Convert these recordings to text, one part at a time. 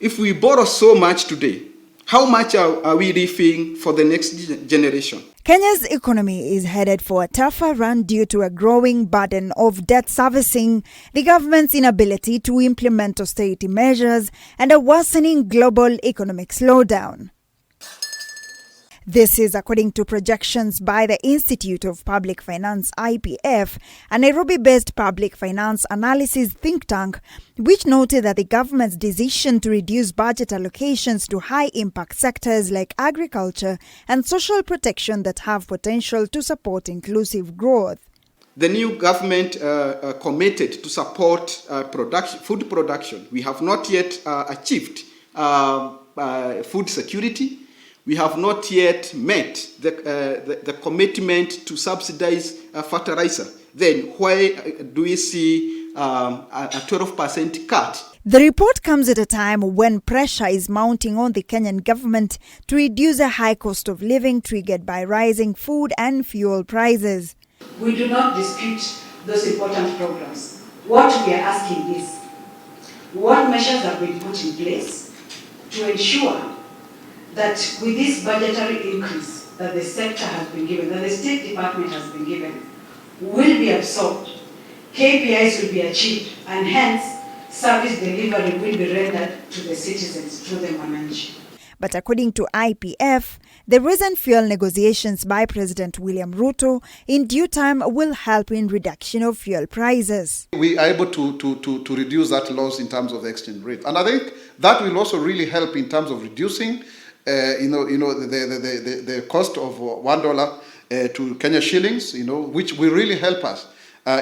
If we borrow so much today, how much are we leaving for the next generation? Kenya's economy is headed for a tougher run due to a growing burden of debt servicing, the government's inability to implement austerity measures, and a worsening global economic slowdown. This is according to projections by the Institute of Public Finance (IPF), a Nairobi-based public finance analysis think tank, which noted that the government's decision to reduce budget allocations to high-impact sectors like agriculture and social protection that have potential to support inclusive growth. The new government committed to support food production. We have not yet achieved food security. We have not yet met the commitment to subsidize fertilizer. Then why do we see a 12% cut? The report comes at a time when pressure is mounting on the Kenyan government to reduce a high cost of living triggered by rising food and fuel prices. We do not dispute those important programs. What we are asking is, what measures have been put in place to ensure that with this budgetary increase that the sector has been given, that the State Department has been given, will be absorbed, KPIs will be achieved, and hence service delivery will be rendered to the citizens through the mwananchi. But according to IPF, the recent fuel negotiations by President William Ruto in due time will help in reduction of fuel prices. We are able to reduce that loss in terms of the exchange rate. And I think that will also really help in terms of reducing the cost of $1 to Kenya shillings, which will really help us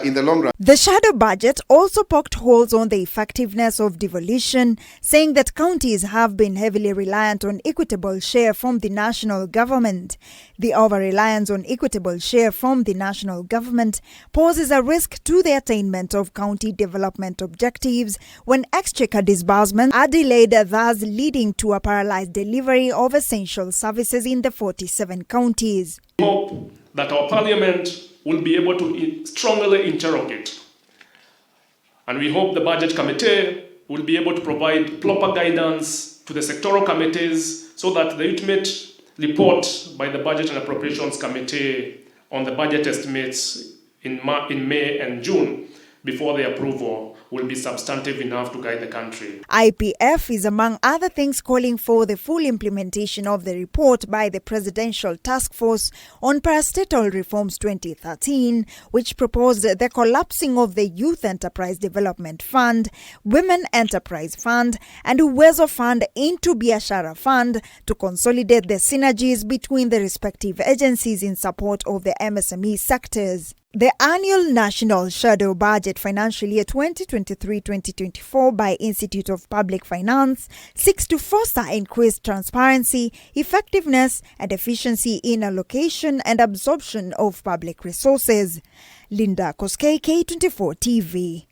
in the long run. The shadow budget also poked holes on the effectiveness of devolution, saying that counties have been heavily reliant on equitable share from the national government. The over-reliance on equitable share from the national government poses a risk to the attainment of county development objectives when exchequer disbursements are delayed, thus leading to a paralyzed delivery of essential services in the 47 counties. We hope that our parliament will be able to strongly interrogate. And we hope the budget committee will be able to provide proper guidance to the sectoral committees so that the ultimate report by the Budget and Appropriations Committee on the budget estimates in May and June before the approval will be substantive enough to guide the country. IPF is among other things calling for the full implementation of the report by the Presidential Task Force on Parastatal Reforms 2013, which proposed the collapsing of the Youth Enterprise Development Fund, Women Enterprise Fund, and Uwezo Fund into Biashara Fund to consolidate the synergies between the respective agencies in support of the MSME sectors. The annual National Shadow Budget Financial Year 2023-2024 by Institute of Public Finance seeks to foster increased transparency, effectiveness, and efficiency in allocation and absorption of public resources. Linda Koskei, K24 TV.